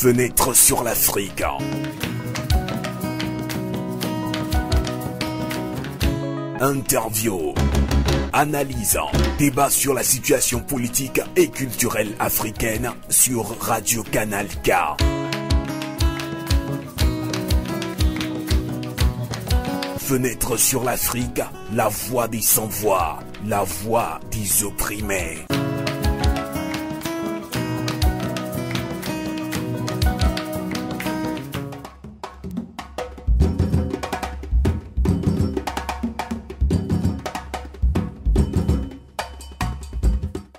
Fenêtre sur l'Afrique. Interview, analyse, débat sur la situation politique et culturelle africaine sur Radio Canal K. Fenêtre sur l'Afrique, la voix des sans-voix, la voix des opprimés.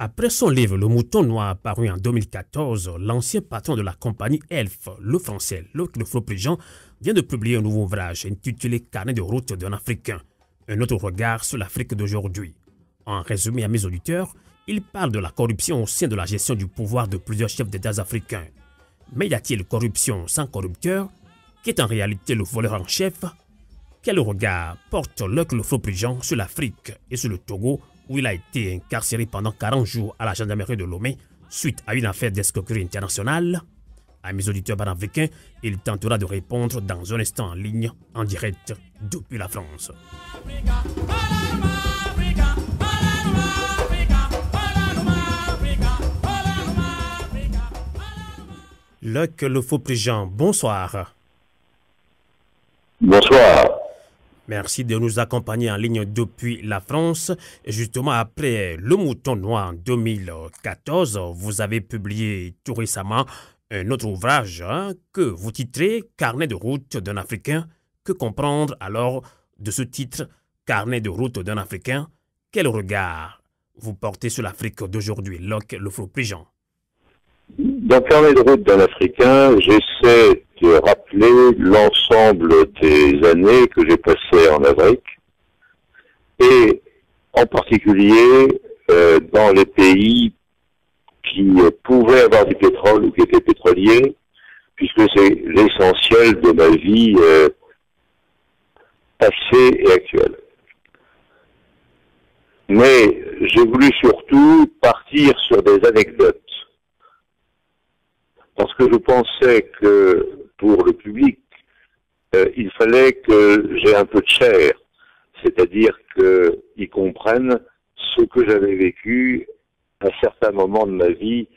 Après son livre Le Mouton Noir paru en 2014, l'ancien patron de la compagnie Elf, le français Luc Leflot-Prigent, vient de publier un nouveau ouvrage intitulé Carnet de route d'un Africain, un autre regard sur l'Afrique d'aujourd'hui. En résumé à mes auditeurs, il parle de la corruption au sein de la gestion du pouvoir de plusieurs chefs d'État africains. Mais y a-t-il corruption sans corrupteur, qui est en réalité le voleur en chef? Quel regard porte Luc Leflot-Prigent sur l'Afrique et sur le Togo, où il a été incarcéré pendant 40 jours à la gendarmerie de Lomé suite à une affaire d'escroquerie internationale? À mes auditeurs panafricains, il tentera de répondre dans un instant en ligne, en direct depuis la France. Luc Leflot-Prigent, bonsoir. Bonsoir. Merci de nous accompagner en ligne depuis la France. Justement, après Le Mouton Noir en 2014, vous avez publié tout récemment un autre ouvrage que vous titrez Carnet de route d'un Africain. Que comprendre alors de ce titre Carnet de route d'un Africain? Quel regard vous portez sur l'Afrique d'aujourd'hui, Luc Leflot-Prigent? Dans Carnet de route d'un Africain, j'essaie de rappeler l'ensemble des années que j'ai passées en Afrique et en particulier dans les pays qui pouvaient avoir du pétrole ou qui étaient pétroliers, puisque c'est l'essentiel de ma vie passée et actuelle. Mais j'ai voulu surtout partir sur des anecdotes, parce que je pensais que pour le public, il fallait que j'ai un peu de chair, c'est-à-dire qu'ils comprennent ce que j'avais vécu à certains moments de ma vie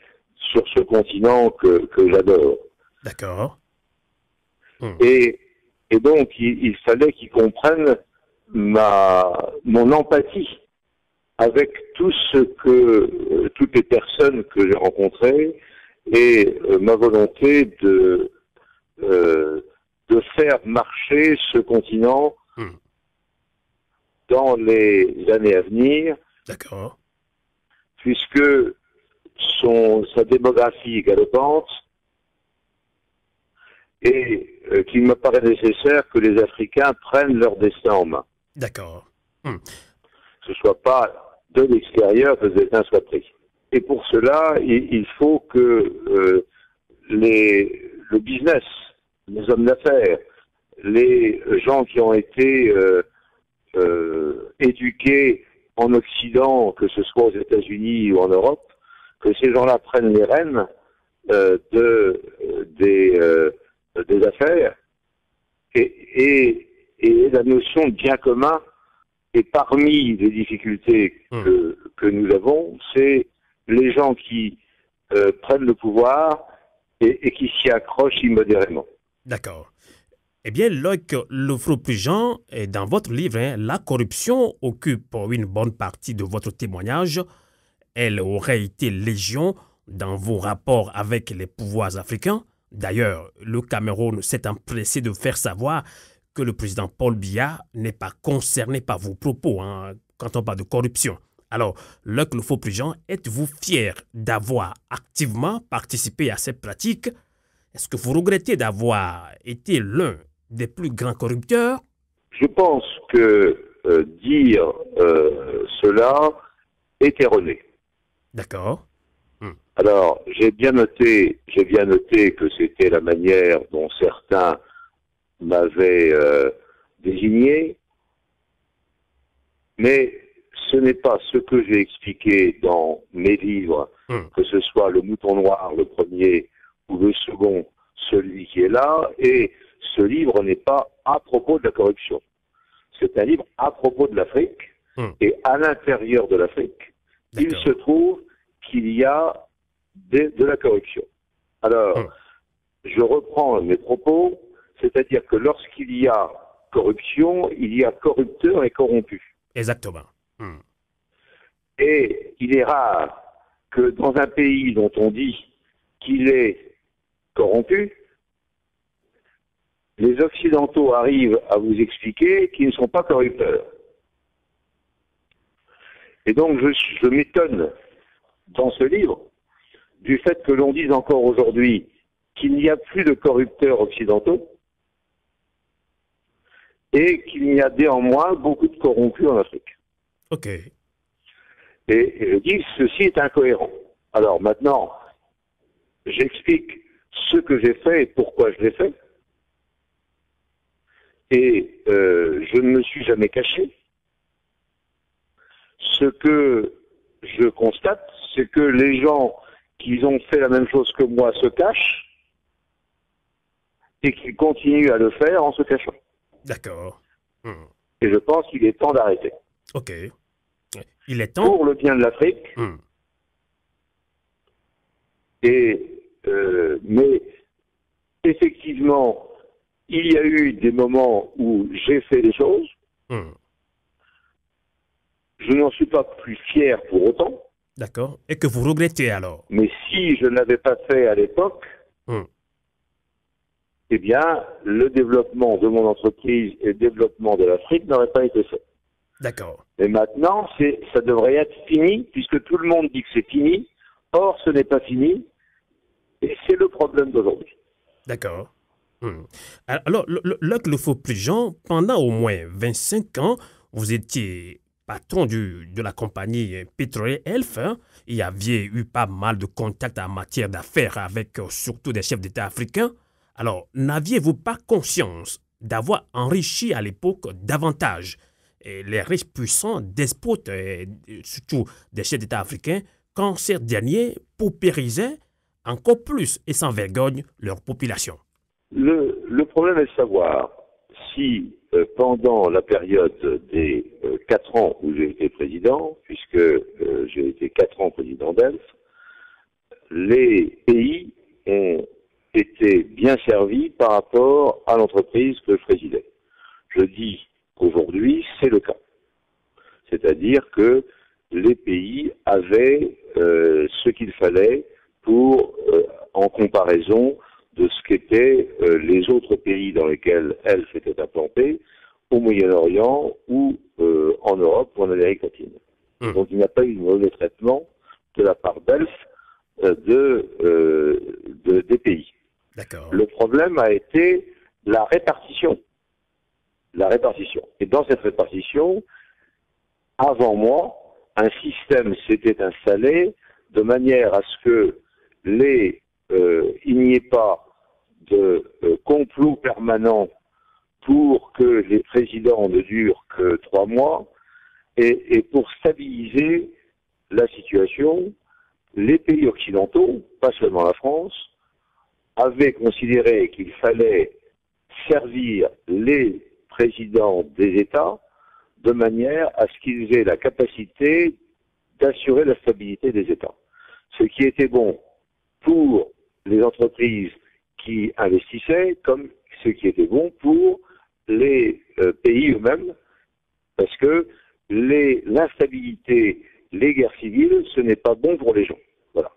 sur ce continent que j'adore. D'accord. Et donc, il fallait qu'ils comprennent mon empathie avec toutes les personnes que j'ai rencontrées et ma volonté de faire marcher ce continent dans les années à venir. D'accord. Puisque sa démographie est galopante et qu'il me paraît nécessaire que les Africains prennent leur destin en main. D'accord. Que ce ne soit pas de l'extérieur que le destin soit pris. Et pour cela, il faut que le business, les hommes d'affaires, les gens qui ont été éduqués en Occident, que ce soit aux États-Unis ou en Europe, que ces gens-là prennent les rênes des affaires et la notion de bien commun. Et parmi les difficultés que nous avons, c'est les gens qui prennent le pouvoir et qui s'y accrochent immodérément. D'accord. Eh bien, Luc Leflot-Prigent, dans votre livre, la corruption occupe une bonne partie de votre témoignage. Elle aurait été légion dans vos rapports avec les pouvoirs africains. D'ailleurs, le Cameroun s'est empressé de faire savoir que le président Paul Biya n'est pas concerné par vos propos quand on parle de corruption. Alors, Luc Leflot-Prigent, êtes-vous fier d'avoir activement participé à ces pratiques? Est-ce que vous regrettez d'avoir été l'un des plus grands corrupteurs? Je pense que dire cela est erroné. D'accord. Alors, j'ai bien noté que c'était la manière dont certains m'avaient désigné, mais ce n'est pas ce que j'ai expliqué dans mes livres, que ce soit Le Mouton Noir, le premier, ou le second, celui qui est là, et ce livre n'est pas à propos de la corruption. C'est un livre à propos de l'Afrique, et à l'intérieur de l'Afrique, il se trouve qu'il y a de la corruption. Alors, je reprends mes propos, c'est-à-dire que lorsqu'il y a corruption, il y a corrupteur et corrompu. Exactement. Et il est rare que dans un pays dont on dit qu'il est corrompu, les Occidentaux arrivent à vous expliquer qu'ils ne sont pas corrupteurs. Et donc je m'étonne dans ce livre du fait que l'on dise encore aujourd'hui qu'il n'y a plus de corrupteurs occidentaux et qu'il y a néanmoins beaucoup de corrompus en Afrique. Ok. Et je dis que ceci est incohérent. Alors maintenant, j'explique ce que j'ai fait et pourquoi je l'ai fait. Et je ne me suis jamais caché. Ce que je constate, c'est que les gens qui ont fait la même chose que moi se cachent et qu'ils continuent à le faire en se cachant. D'accord. Et je pense qu'il est temps d'arrêter. Ok. Il est temps. Pour le bien de l'Afrique. Mais effectivement, il y a eu des moments où j'ai fait des choses. Je n'en suis pas plus fier pour autant. D'accord. Et que vous regrettez alors? Mais si je ne l'avais pas fait à l'époque, eh bien, le développement de mon entreprise et le développement de l'Afrique n'aurait pas été fait. D'accord. Mais maintenant, ça devrait être fini, puisque tout le monde dit que c'est fini. Or, ce n'est pas fini. Et c'est le problème d'aujourd'hui. D'accord. Alors, le faux Prigent, pendant au moins 25 ans, vous étiez patron de la compagnie pétrolière Elf. Il y avait eu pas mal de contacts en matière d'affaires avec surtout des chefs d'État africains. Alors, n'aviez-vous pas conscience d'avoir enrichi à l'époque davantage les riches puissants despotes, surtout des chefs d'État africains, quand ces derniers paupérisaient encore plus et sans vergogne leur population? Le problème est de savoir si pendant la période des 4 ans où j'ai été président, puisque j'ai été 4 ans président d'ELF, les pays ont été bien servis par rapport à l'entreprise que je présidais. Je dis qu'aujourd'hui, c'est le cas. C'est-à-dire que les pays avaient ce qu'il fallait pour, en comparaison de ce qu'étaient les autres pays dans lesquels elle s'était implantée, au Moyen-Orient ou en Europe ou en Amérique latine. Donc il n'y a pas eu de mauvais traitement de la part d'ELF des pays. Le problème a été la répartition. Et dans cette répartition, avant moi, un système s'était installé de manière à ce que il n'y ait pas de complot permanent pour que les présidents ne durent que 3 mois et pour stabiliser la situation, les pays occidentaux, pas seulement la France, avaient considéré qu'il fallait servir les présidents des États de manière à ce qu'ils aient la capacité d'assurer la stabilité des États. Ce qui était bon pour les entreprises qui investissaient, comme ce qui était bon pour les pays eux-mêmes, parce que l'instabilité, les guerres civiles, ce n'est pas bon pour les gens. Voilà.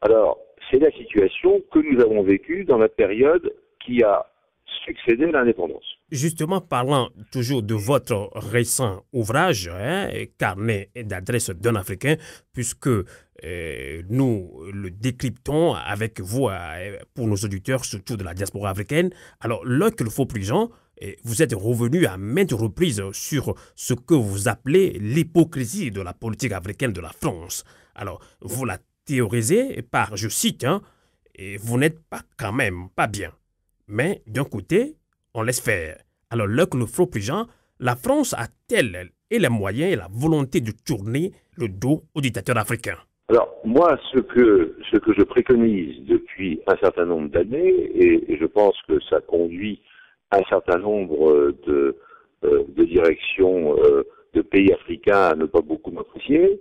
Alors, c'est la situation que nous avons vécue dans la période qui a succédé à l'indépendance. Justement, parlant toujours de votre récent ouvrage, Carnet d'adresse d'un Africain, puisque nous le décryptons avec vous pour nos auditeurs, surtout de la diaspora africaine. Alors, Luc Le Faux Prigent, vous êtes revenu à maintes reprises sur ce que vous appelez l'hypocrisie de la politique africaine de la France. Alors, vous la théorisez par, je cite, et vous n'êtes pas quand même pas bien. Mais d'un côté, on laisse faire. Alors, Luc Le Faux Prigent, la France a-t-elle et les moyens et la volonté de tourner le dos aux dictateurs africains? Alors, moi, ce que je préconise depuis un certain nombre d'années, et je pense que ça conduit un certain nombre de directions de pays africains à ne pas beaucoup m'apprécier,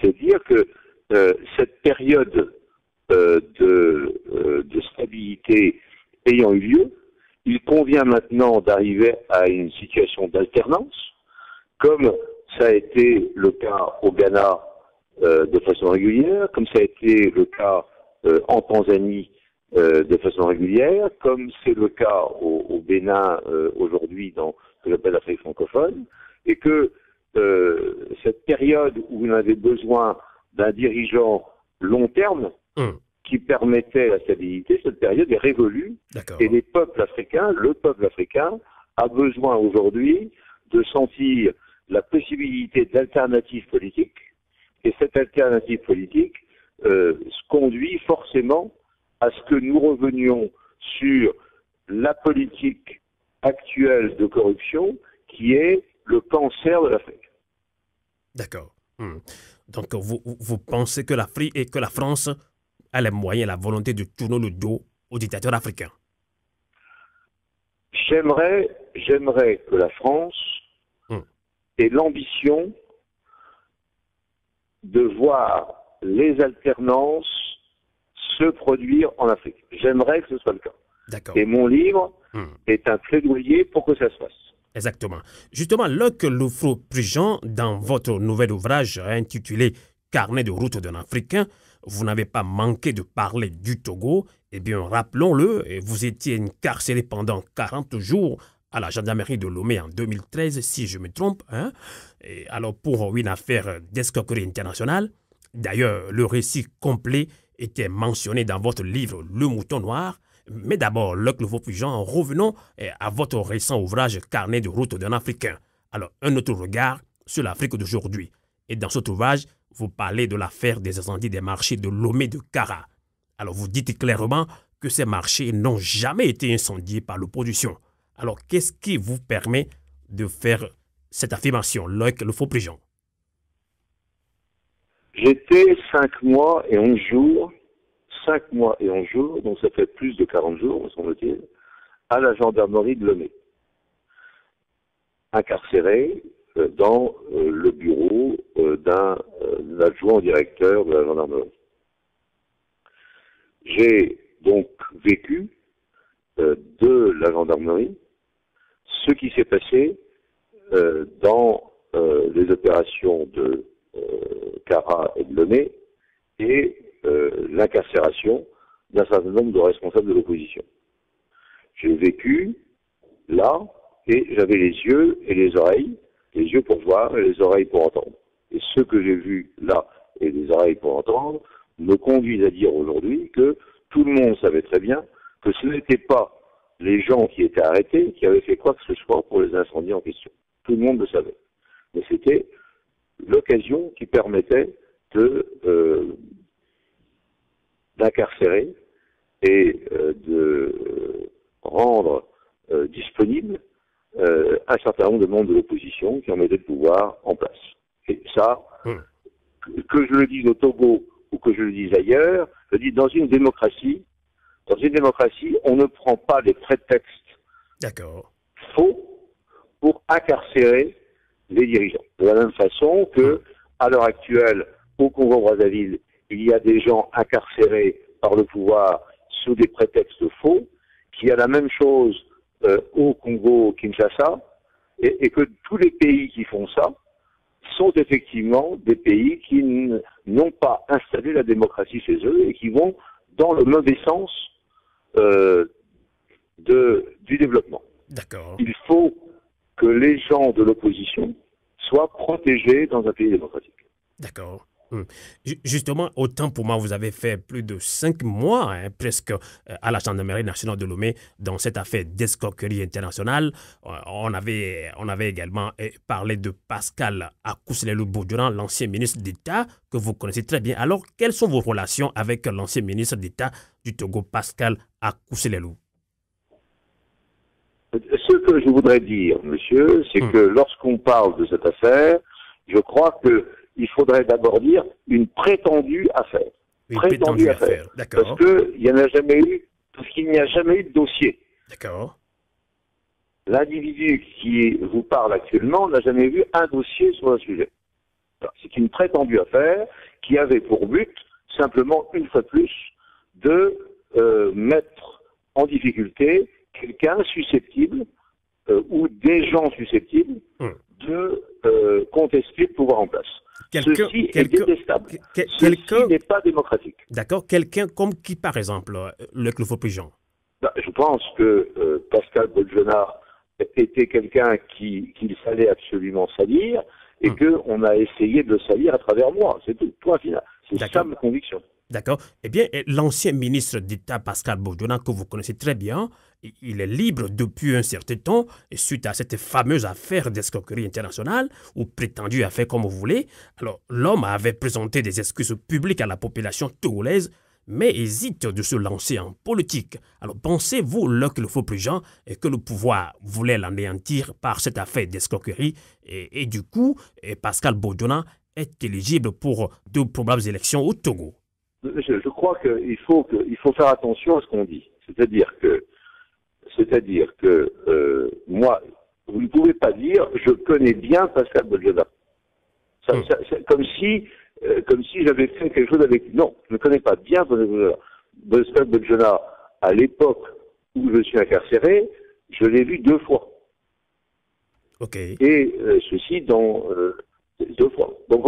c'est dire que cette période de stabilité ayant eu lieu, il convient maintenant d'arriver à une situation d'alternance, comme ça a été le cas au Ghana de façon régulière, comme ça a été le cas en Tanzanie de façon régulière, comme c'est le cas au Bénin aujourd'hui dans ce que j'appelle l'Afrique francophone, et que cette période où on avait besoin d'un dirigeant long terme qui permettait la stabilité, cette période est révolue. Et les peuples africains, le peuple africain, a besoin aujourd'hui de sentir la possibilité d'alternatives politiques. Et cette alternative politique conduit forcément à ce que nous revenions sur la politique actuelle de corruption qui est le cancer de l'Afrique. D'accord. Donc, vous pensez que l'Afrique et que la France a les moyens, la volonté de tourner le dos aux dictateurs africains? J'aimerais que la France ait l'ambition de voir les alternances se produire en Afrique. J'aimerais que ce soit le cas. D'accord. Et mon livre est un plaidoyer pour que ça se fasse. Exactement. Justement, Luc Lefrault-Prigent, dans votre nouvel ouvrage intitulé « Carnet de route d'un Africain », vous n'avez pas manqué de parler du Togo. Eh bien, rappelons-le, vous étiez incarcéré pendant 40 jours à la gendarmerie de Lomé en 2013, si je me trompe. Et alors, pour une affaire d'escroquerie internationale. D'ailleurs, le récit complet était mentionné dans votre livre « Le Mouton Noir ». Mais d'abord, Luc Lefrault-Prigent, revenons à votre récent ouvrage « Carnet de route d'un Africain ». Alors, un autre regard sur l'Afrique d'aujourd'hui. Et dans cet ouvrage, vous parlez de l'affaire des incendies des marchés de Lomé de Kara. Alors, vous dites clairement que ces marchés n'ont jamais été incendiés par l'opposition. Alors, qu'est-ce qui vous permet de faire cette affirmation, Luc Lefrault-Prigent? J'étais 5 mois et 11 jours, donc ça fait plus de 40 jours, me semble-t-il, à la gendarmerie de Lomé, incarcéré dans le bureau d'un adjoint au directeur de la gendarmerie. J'ai donc vécu de la gendarmerie ce qui s'est passé dans les opérations de Kara et de Lomé et l'incarcération d'un certain nombre de responsables de l'opposition. J'ai vécu là et j'avais les yeux et les yeux pour voir et les oreilles pour entendre. Et ce que j'ai vu là et les oreilles pour entendre me conduisent à dire aujourd'hui que tout le monde savait très bien que ce n'étaient pas les gens qui étaient arrêtés qui avaient fait quoi que ce soit pour les incendies en question. Tout le monde le savait. Mais c'était l'occasion qui permettait d'incarcérer et de rendre disponible un certain nombre de membres de l'opposition qui en mettaient le pouvoir en place. Et ça, que je le dise au Togo ou que je le dise ailleurs, je dis dans une démocratie, on ne prend pas des prétextes faux pour incarcérer les dirigeants. De la même façon que, à l'heure actuelle, au Congo-Brazzaville, il y a des gens incarcérés par le pouvoir sous des prétextes faux, qu'il y a la même chose au Congo-Kinshasa, et que tous les pays qui font ça sont effectivement des pays qui n'ont pas installé la démocratie chez eux et qui vont dans le mauvais sens du développement. D'accord. Il faut que les gens de l'opposition soient protégés dans un pays démocratique. D'accord. Justement, autant pour moi, vous avez fait plus de 5 mois, presque, à la gendarmerie nationale de Lomé dans cette affaire d'escroquerie internationale. On avait également parlé de Pascal Akousilelou-Bodiran, l'ancien ministre d'État, que vous connaissez très bien. Alors, quelles sont vos relations avec l'ancien ministre d'État du Togo, Pascal Akousilelou? Ce que je voudrais dire, monsieur, c'est que lorsqu'on parle de cette affaire, je crois que il faudrait d'abord dire une prétendue affaire. Une prétendue affaire, d'accord. Parce qu'il n'y a jamais eu de dossier. D'accord. L'individu qui vous parle actuellement n'a jamais vu un dossier sur le sujet. C'est une prétendue affaire qui avait pour but, simplement, une fois de plus, de mettre en difficulté quelqu'un susceptible ou des gens susceptibles de contester le pouvoir en place. Ceci est détestable. Ceci n'est pas démocratique. D'accord. Quelqu'un comme qui, par exemple, le Clofo-Prigent? Je pense que Pascal Bolgenat était quelqu'un qu'il fallait absolument salir et qu'on a essayé de le salir à travers moi. C'est tout, point final. C'est ça ma conviction. D'accord. Eh bien, l'ancien ministre d'État Pascal Bolgenat, que vous connaissez très bien, il est libre depuis un certain temps, et suite à cette fameuse affaire d'escroquerie internationale, ou prétendue affaire comme vous voulez. Alors, l'homme avait présenté des excuses publiques à la population togolaise, mais hésite de se lancer en politique. Alors, pensez-vous là que le faux Prigent et que le pouvoir voulait l'anéantir par cette affaire d'escroquerie et du coup, Pascal Bolgenat est éligible pour de probables élections au Togo? Je crois qu'il faut faire attention à ce qu'on dit. C'est-à-dire que moi, vous ne pouvez pas dire je connais bien Pascal Bolgenat. C'est comme si j'avais fait quelque chose avec lui. Non, je ne connais pas bien Pascal Bolgenat. À l'époque où je suis incarcéré, je l'ai vu 2 fois. Ok. Et ceci dans 2 fois. Donc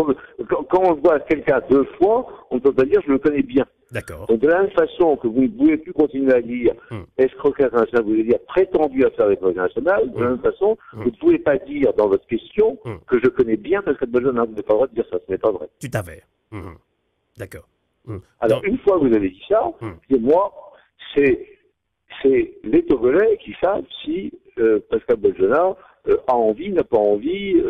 quand on voit quelqu'un 2 fois, on ne peut pas dire je le connais bien. D'accord. Donc de la même façon que vous ne pouvez plus continuer à dire escroquerie internationale, vous voulez dire prétendu affaire d'escroquerie internationale, de la même façon, vous ne pouvez pas dire dans votre question que je connais bien Pascal Bolgenat. Vous n'avez pas le droit de dire ça, ce n'est pas vrai. Tout à fait. D'accord. Alors une fois que vous avez dit ça, moi, c'est les Togolais qui savent si Pascal Bolgenat a envie, n'a pas envie,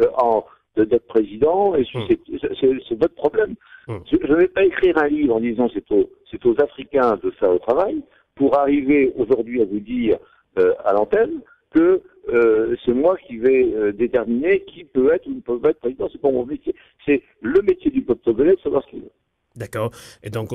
d'être président, et c'est votre problème. Je ne vais pas écrire un livre en disant c'est aux Africains de faire le travail, pour arriver aujourd'hui à vous dire à l'antenne que c'est moi qui vais déterminer qui peut être ou ne peut pas être président. C'est pas mon métier. C'est le métier du peuple togolais de savoir ce qu'il veut. D'accord. Et donc,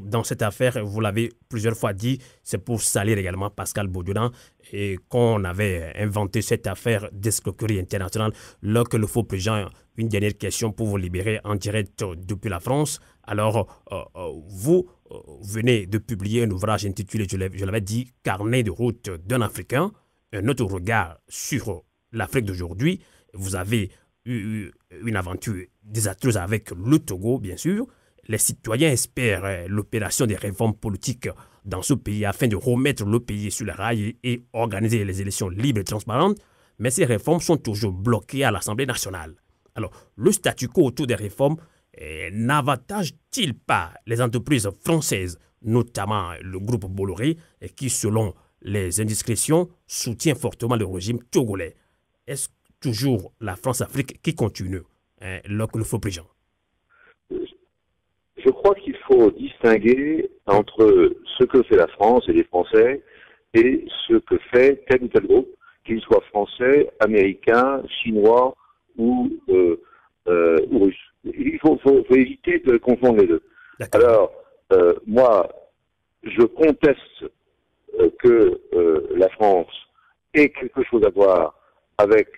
dans cette affaire, vous l'avez plusieurs fois dit, c'est pour salir également Pascal Bolgenat et qu'on avait inventé cette affaire d'escroquerie internationale. Là que le faux Prigent, une dernière question pour vous libérer en direct depuis la France. Alors, vous venez de publier un ouvrage intitulé, je l'avais dit, Carnet de route d'un Africain, un autre regard sur l'Afrique d'aujourd'hui. Vous avez eu une aventure désastreuse avec le Togo, bien sûr. Les citoyens espèrent l'opération des réformes politiques dans ce pays afin de remettre le pays sur les rails et organiser les élections libres et transparentes, mais ces réformes sont toujours bloquées à l'Assemblée nationale. Alors, le statu quo autour des réformes n'avantage-t-il pas les entreprises françaises, notamment le groupe Bolloré, qui, selon les indiscrétions, soutient fortement le régime togolais? Est-ce toujours la France-Afrique qui continue, le faux Prigent? Je crois qu'il faut distinguer entre ce que fait la France et les Français et ce que fait tel ou tel groupe, qu'il soit français, américain, chinois ou russe. Il faut éviter de confondre les deux. Alors, moi, je conteste que la France ait quelque chose à voir avec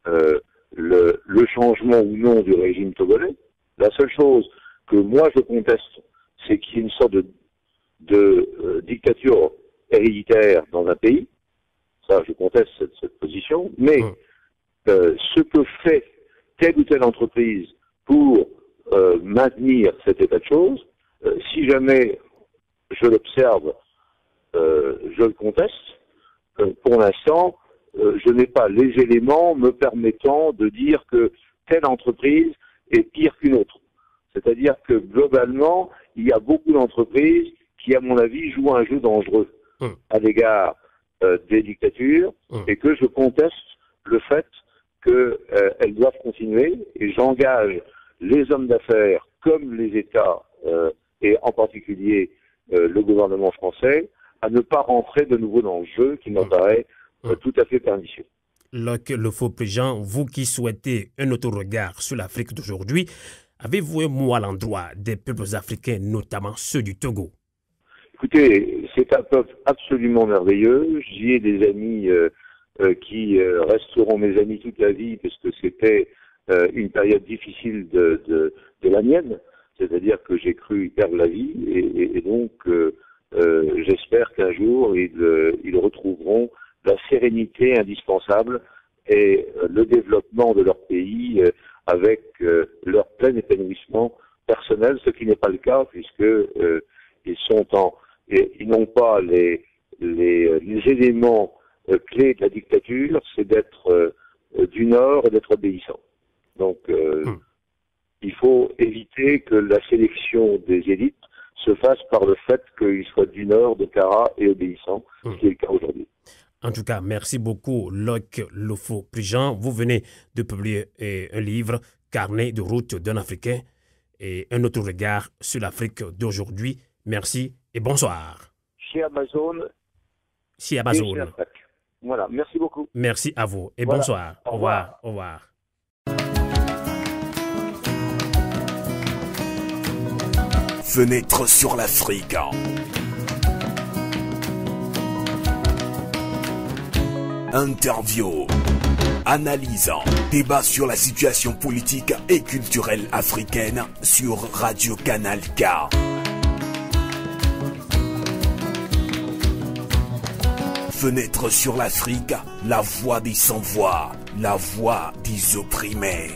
le changement ou non du régime togolais. La seule chose que moi je conteste, c'est qu'il y ait une sorte de dictature héréditaire dans un pays. Ça, je conteste cette position. Mais ce que fait telle ou telle entreprise pour maintenir cet état de choses, si jamais je l'observe, je le conteste. Pour l'instant, je n'ai pas les éléments me permettant de dire que telle entreprise est pire qu'une autre. C'est-à-dire que globalement, il y a beaucoup d'entreprises qui, à mon avis, jouent un jeu dangereux à l'égard des dictatures et que je conteste le fait qu'elles doivent continuer, et j'engage les hommes d'affaires comme les États et en particulier le gouvernement français à ne pas rentrer de nouveau dans le jeu qui m'apparaît tout à fait pernicieux. Le faux Prigent, vous qui souhaitez un autre regard sur l'Afrique d'aujourd'hui, Avez-vous un mot à l'endroit des peuples africains, notamment ceux du Togo? Écoutez, c'est un peuple absolument merveilleux. J'y ai des amis qui resteront mes amis toute la vie, parce que c'était une période difficile de la mienne. C'est-à-dire que j'ai cru y perdre la vie, et donc j'espère qu'un jour ils retrouveront la sérénité indispensable et le développement de leur pays avec leur plein épanouissement personnel, ce qui n'est pas le cas, puisque ils n'ont pas les éléments clés de la dictature, c'est d'être du Nord et d'être obéissant. Donc il faut éviter que la sélection des élites se fasse par le fait qu'ils soient du Nord, de Kara et obéissants, ce qui est le cas aujourd'hui. En tout cas, merci beaucoup, Luc Lofo-Prigent. Vous venez de publier un livre, Carnet de route d'un Africain, et un autre regard sur l'Afrique d'aujourd'hui. Merci et bonsoir. Chez Amazon. Chez Amazon. Et chez Attac. Voilà, merci beaucoup. Merci à vous et voilà. Bonsoir. Au revoir. Au revoir. Fenêtre sur l'Afrique. Interview, analyse, débat sur la situation politique et culturelle africaine sur Radio Canal K. Fenêtre sur l'Afrique, la voix des sans-voix, la voix des opprimés.